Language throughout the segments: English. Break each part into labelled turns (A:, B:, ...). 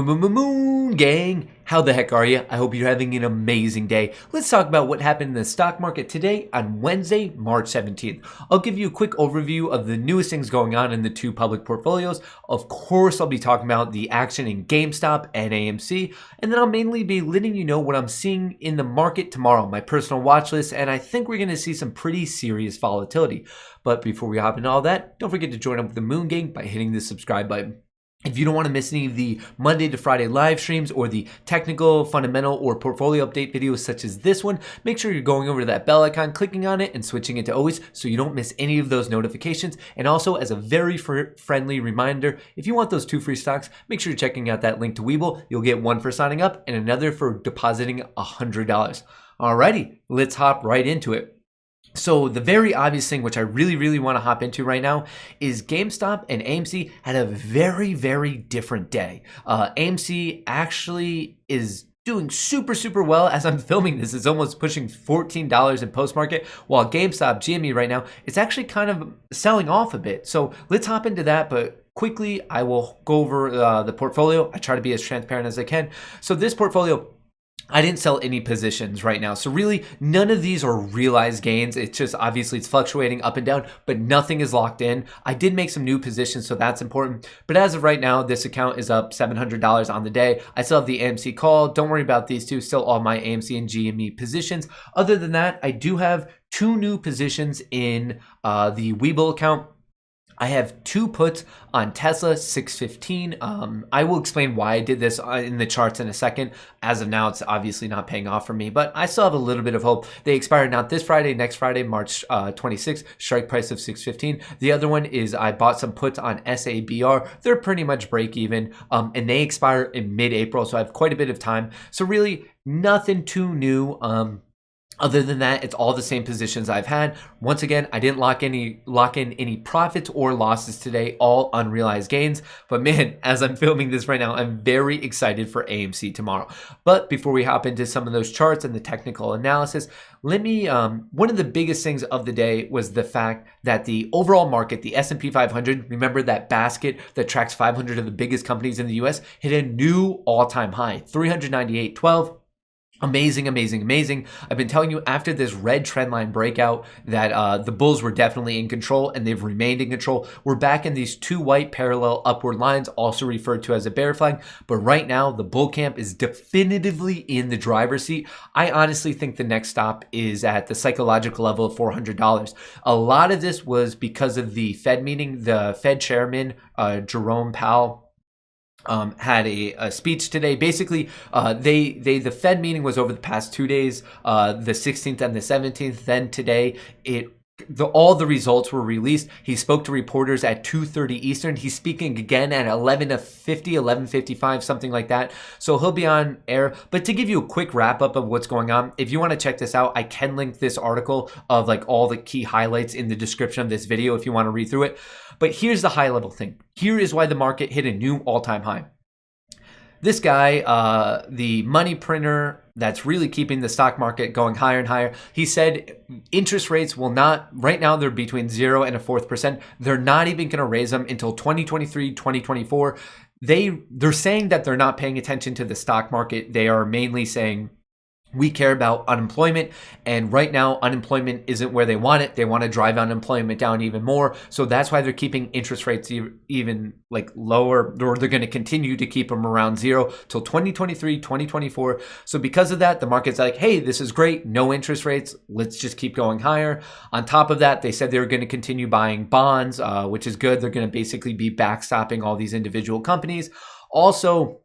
A: Moon gang, how the heck are you? I hope you're having an amazing day. Let's talk about what happened in the stock market today on Wednesday, March 17th. I'll give you a quick overview of the newest things going on in the two public portfolios. Of course, I'll be talking about the action in GameStop and AMC, and then I'll mainly be letting you know what I'm seeing in the market tomorrow, my personal watch list, and I think we're going to see some pretty serious volatility. But before we hop into all that, don't forget to join up with the Moon Gang by hitting the subscribe button. If you don't want to miss any of the Monday to Friday live streams or the technical, fundamental, or portfolio update videos such as this one, make sure you're going over to that bell icon, clicking on it, and switching it to always so you don't miss any of those notifications. And also, as a very friendly reminder, if you want those 2 free stocks, make sure you're checking out that link to Webull. You'll get one for signing up and another for depositing $100. Alrighty, let's hop right into it. So the very obvious thing, which I really want to hop into right now, is GameStop and AMC had a very different day. AMC actually is doing super well. As I'm filming this, it's almost pushing $14 in post-market, while GameStop GME right now, it's actually kind of selling off a bit. So let's hop into that, but quickly I will go over the portfolio. I try to be as transparent as I can. So this portfolio, I didn't sell any positions right now. So really, none of these are realized gains. It's just obviously it's fluctuating up and down, but nothing is locked in. I did make some new positions, so that's important. But as of right now, this account is up $700 on the day. I still have the AMC call. Don't worry about these two. Still all my AMC and GME positions. Other than that, I do have 2 new positions in the Webull account. I have 2 puts on Tesla 615. I will explain why I did this in the charts in a second. As of now, it's obviously not paying off for me, but I still have a little bit of hope. They expire not this Friday, next Friday, March 26th, strike price of 615. The other one is I bought some puts on SABR. They're pretty much break even, and they expire in mid-April, so I have quite a bit of time. So really, nothing too new. Other than that, it's all the same positions I've had. Once again, I didn't lock in any profits or losses today, all unrealized gains. But man, as I'm filming this right now, I'm very excited for AMC tomorrow. But before we hop into some of those charts and the technical analysis, let me, one of the biggest things of the day was the fact that the overall market, the S&P 500, remember that basket that tracks 500 of the biggest companies in the US, hit a new all-time high, 398.12. Amazing. I've been telling you after this red trend line breakout that the bulls were definitely in control, and they've remained in control. We're back in these 2 white parallel upward lines, also referred to as a bear flag. But right now, the bull camp is definitively in the driver's seat. I honestly think the next stop is at the psychological level of $400. A lot of this was because of the Fed meeting. The Fed chairman, Jerome Powell, had a speech today. Basically, the Fed meeting was over the past 2 days, the 16th and the 17th. Then today, all the results were released. He spoke to reporters at 2:30 Eastern. He's speaking again at 11:55, something like that. So he'll be on air. But to give you a quick wrap up of what's going on, if you want to check this out, I can link this article of like all the key highlights in the description of this video if you want to read through it. But here's the high level thing. Here is why the market hit a new all-time high. This guy, the money printer that's really keeping the stock market going higher and higher, he said interest rates will not, right now they're between 0 and 1/4%. They're not even going to raise them until 2023, 2024. They're saying that they're not paying attention to the stock market. They are mainly saying, we care about unemployment, and right now unemployment isn't where they want it. They want to drive unemployment down even more. So that's why they're keeping interest rates even like lower, or they're going to continue to keep them around 0 till 2023, 2024. So because of that, the market's like, hey, this is great. No interest rates. Let's just keep going higher. On top of that, they said they were going to continue buying bonds, which is good. They're going to basically be backstopping all these individual companies. Also,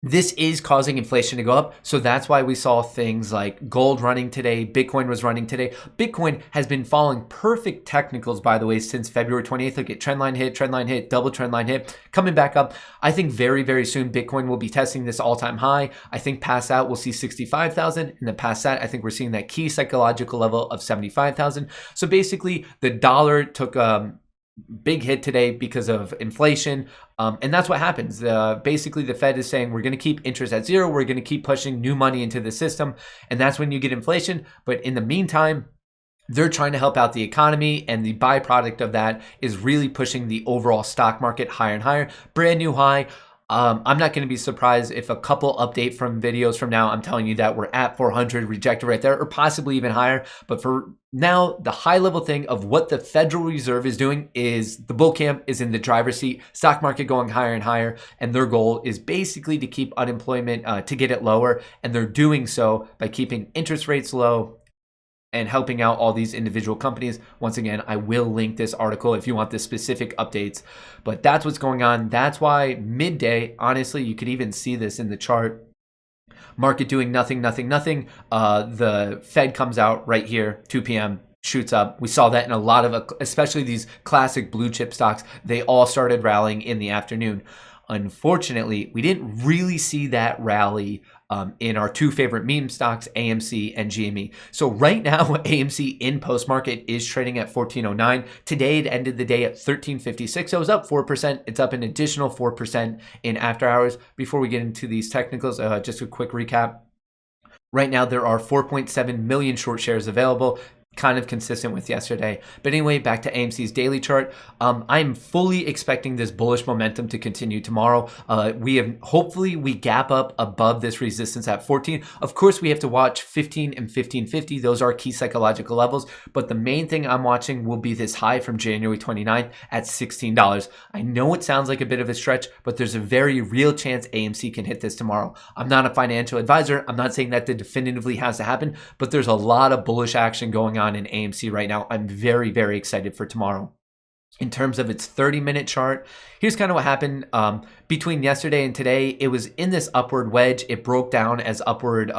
A: this is causing inflation to go up. So that's why we saw things like gold running today. Bitcoin was running today. Bitcoin has been following perfect technicals, by the way, since February 28th. Look at trendline hit, double trendline hit, coming back up. I think very soon Bitcoin will be testing this all-time high. I think past that we'll see 65,000. And then past that, I think we're seeing that key psychological level of 75,000. So basically the dollar took big hit today because of inflation. And that's what happens. Basically, the Fed is saying we're going to keep interest at 0. We're going to keep pushing new money into the system. And that's when you get inflation. But in the meantime, they're trying to help out the economy, and the byproduct of that is really pushing the overall stock market higher and higher. Brand new high. I'm not going to be surprised if a couple update from videos from now, I'm telling you that we're at 400 rejected right there, or possibly even higher. But for now, the high level thing of what the Federal Reserve is doing is the bull camp is in the driver's seat, stock market going higher and higher. And their goal is basically to keep unemployment, to get it lower. And they're doing so by keeping interest rates low and helping out all these individual companies. Once again, I will link this article if you want the specific updates, but that's what's going on. That's why midday, honestly, you could even see this in the chart. Market doing nothing, nothing, nothing. The Fed comes out right here, 2 p.m., shoots up. We saw that in a lot of, especially these classic blue chip stocks, they all started rallying in the afternoon. Unfortunately, we didn't really see that rally in our two favorite meme stocks, AMC and GME. So right now, AMC in post-market is trading at 1409. Today, it ended the day at 1356. So it was up 4%. It's up an additional 4% in after hours. Before we get into these technicals, just a quick recap. Right now, there are 4.7 million short shares available, kind of consistent with yesterday. But anyway, back to AMC's daily chart. I'm fully expecting this bullish momentum to continue tomorrow. Hopefully we gap up above this resistance at 14. Of course, we have to watch 15 and 1550. Those are key psychological levels. But the main thing I'm watching will be this high from January 29th at $16. I know it sounds like a bit of a stretch, but there's a very real chance AMC can hit this tomorrow. I'm not a financial advisor. I'm not saying that definitively has to happen, but there's a lot of bullish action going on in AMC right now. I'm very, very excited for tomorrow. In terms of its 30-minute chart, here's kind of what happened between yesterday and today. It was in this upward wedge. It broke down as upward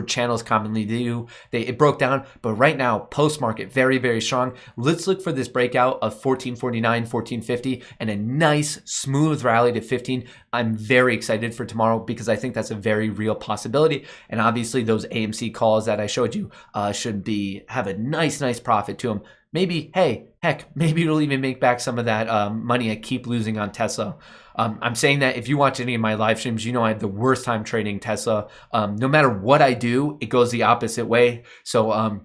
A: channels commonly do. It broke down, but right now, post-market, very, very strong. Let's look for this breakout of 1449, 1450, and a nice smooth rally to 15. I'm very excited for tomorrow because I think that's a very real possibility. And obviously, those AMC calls that I showed you should have a nice profit to them. Maybe, maybe it'll even make back some of that money I keep losing on Tesla. I'm saying that if you watch any of my live streams, you know I have the worst time trading Tesla. No matter what I do, it goes the opposite way. So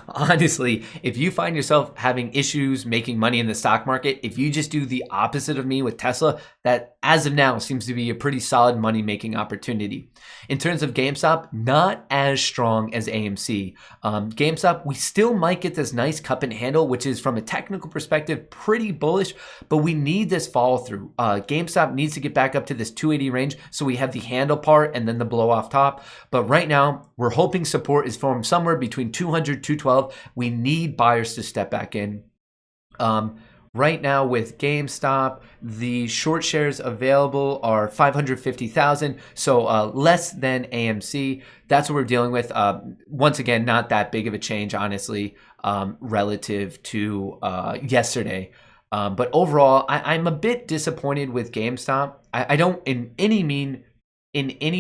A: honestly, if you find yourself having issues making money in the stock market, if you just do the opposite of me with Tesla, that as of now seems to be a pretty solid money-making opportunity. In terms of GameStop, not as strong as AMC. GameStop, we still might get this nice cup and handle, which is from a technical perspective pretty bullish, but we need this follow through. GameStop needs to get back up to this 280 range, so we have the handle part and then the blow off top. But right now, we're hoping support is formed somewhere between 200, 212. We need buyers to step back in. Right now with GameStop, the short shares available are 550,000, so less than AMC. That's what we're dealing with. Once again, not that big of a change, honestly, relative to yesterday. But overall, I'm a bit disappointed with GameStop. I don't in any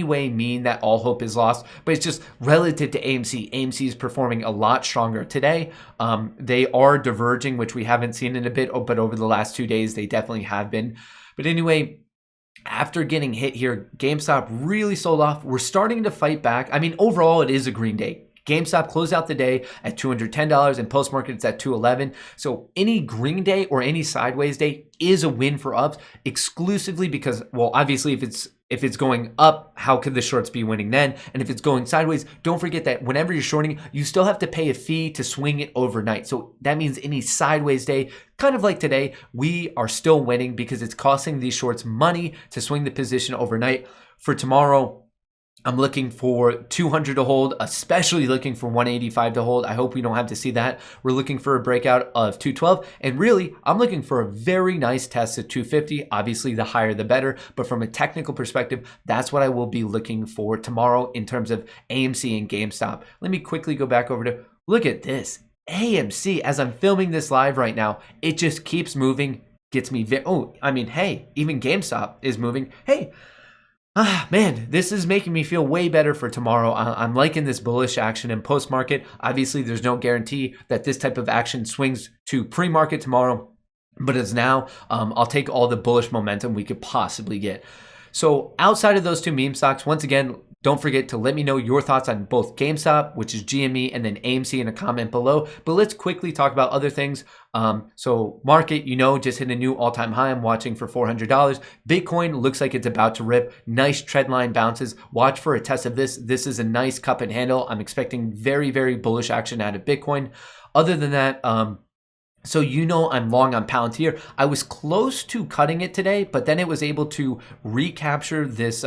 A: way mean that all hope is lost, but it's just relative to AMC. AMC is performing a lot stronger today. They are diverging, which we haven't seen in a bit, but over the last 2 days, they definitely have been. But anyway, after getting hit here, GameStop really sold off. We're starting to fight back. I mean, overall, it is a green day. GameStop closed out the day at $210 and post-market it's at $211. So any green day or any sideways day is a win for us exclusively because, well, obviously if it's going up, how could the shorts be winning then? And if it's going sideways, don't forget that whenever you're shorting, you still have to pay a fee to swing it overnight. So that means any sideways day, kind of like today, we are still winning because it's costing these shorts money to swing the position overnight. For tomorrow, I'm looking for 200 to hold, especially looking for 185 to hold. I hope we don't have to see that. We're looking for a breakout of 212. And really, I'm looking for a very nice test at 250. Obviously, the higher the better. But from a technical perspective, that's what I will be looking for tomorrow in terms of AMC and GameStop. Let me quickly go back over to, look at this. AMC, as I'm filming this live right now, it just keeps moving, gets me, even GameStop is moving. Hey, man, this is making me feel way better for tomorrow. I'm liking this bullish action in post-market. Obviously, there's no guarantee that this type of action swings to pre-market tomorrow. But as now, I'll take all the bullish momentum we could possibly get. So outside of those two meme stocks, once again, Don't forget to let me know your thoughts on both GameStop, which is GME, and then AMC in a comment below. But let's quickly talk about other things. So market, just hit a new all-time high. I'm watching for $400. Bitcoin looks like it's about to rip. Nice trend line bounces. Watch for a test of this. This is a nice cup and handle. I'm expecting very, very bullish action out of Bitcoin. Other than that, so I'm long on Palantir. I was close to cutting it today, but then it was able to recapture this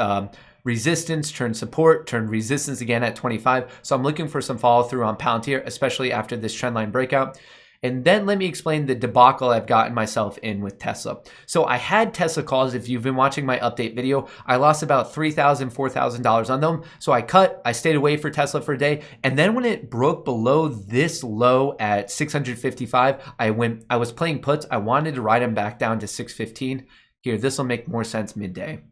A: resistance, turn support, turn resistance again at 25. So I'm looking for some follow through on Palantir, especially after this trendline breakout. And then let me explain the debacle I've gotten myself in with Tesla. So I had Tesla calls. If you've been watching my update video, I lost about $3,000, $4,000 on them. So I stayed away for Tesla for a day. And then when it broke below this low at 655, I was playing puts. I wanted to ride them back down to 615. Here, this will make more sense midday.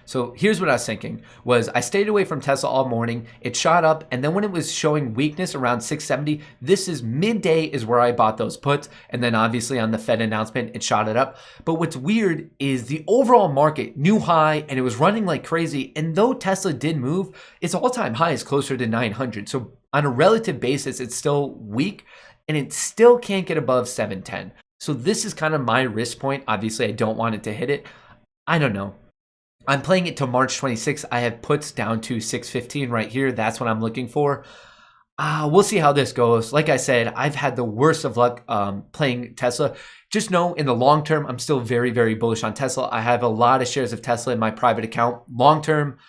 A: So here's what I was thinking was I stayed away from Tesla all morning. It shot up. And then when it was showing weakness around 670, this is midday is where I bought those puts. And then obviously on the Fed announcement, it shot it up. But what's weird is the overall market new high and it was running like crazy. And though Tesla did move, its all-time high is closer to 900. So on a relative basis, it's still weak and it still can't get above 710. So this is kind of my risk point. Obviously, I don't want it to hit it. I don't know. I'm playing it to March 26th. I have puts down to 615 right here. That's what I'm looking for. We'll see how this goes. Like I said, I've had the worst of luck playing Tesla. Just know in the long term, I'm still very, very bullish on Tesla. I have a lot of shares of Tesla in my private account. Long term,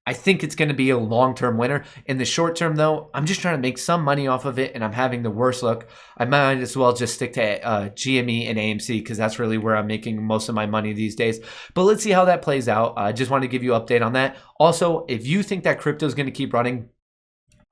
A: I think it's going to be a long-term winner. In the short term, though, I'm just trying to make some money off of it, and I'm having the worst luck. I might as well just stick to GME and AMC because that's really where I'm making most of my money these days. But let's see how that plays out. I just want to give you an update on that. Also, if you think that crypto is going to keep running,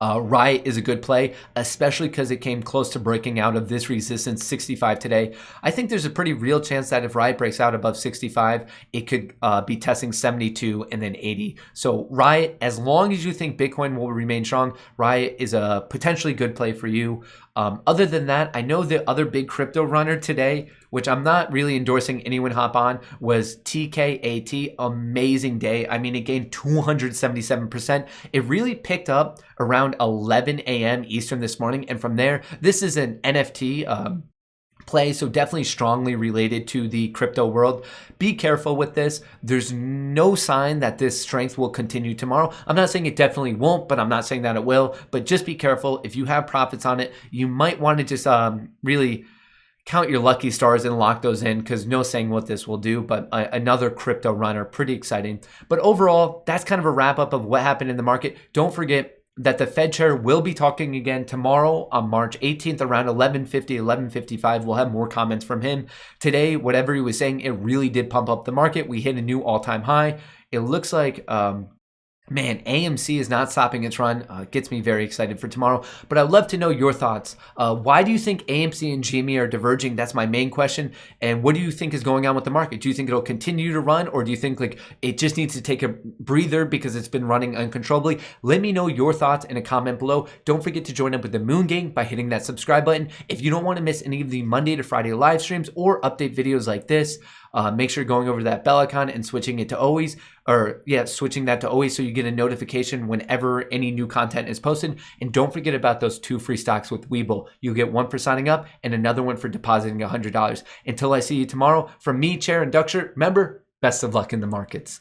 A: Riot is a good play, especially because it came close to breaking out of this resistance 65 today. I think there's a pretty real chance that if Riot breaks out above 65, it could be testing 72 and then 80. So Riot, as long as you think Bitcoin will remain strong, Riot is a potentially good play for you. Other than that, I know the other big crypto runner today, which I'm not really endorsing anyone hop on, was TKAT. Amazing day. I mean, it gained 277%. It really picked up around 11 a.m. Eastern this morning. And from there, this is an NFT play, so definitely strongly related to the crypto world. Be careful with this. There's no sign that this strength will continue tomorrow. I'm not saying it definitely won't, but I'm not saying that it will. But just be careful. If you have profits on it, you might want to just really count your lucky stars and lock those in because no saying what this will do, but another crypto runner, pretty exciting. But overall, that's kind of a wrap up of what happened in the market. Don't forget that the Fed chair will be talking again tomorrow on March 18th around 11:50, 11:55. We'll have more comments from him. Today, whatever he was saying, it really did pump up the market. We hit a new all-time high. It looks like man, AMC is not stopping its run. Gets me very excited for tomorrow. But I'd love to know your thoughts. Why do you think AMC and GME are diverging? That's my main question. And what do you think is going on with the market? Do you think it'll continue to run, or do you think like it just needs to take a breather because it's been running uncontrollably? Let me know your thoughts in a comment below. Don't forget to join up with the Moon Gang by hitting that subscribe button. If you don't want to miss any of the Monday to Friday live streams or update videos like this, make sure going over to that bell icon and switching it to always, switching that to always so you get a notification whenever any new content is posted. And don't forget about those 2 free stocks with Webull. You get one for signing up and another one for depositing $100. Until I see you tomorrow, from me, Chair and Duckshire, remember, best of luck in the markets.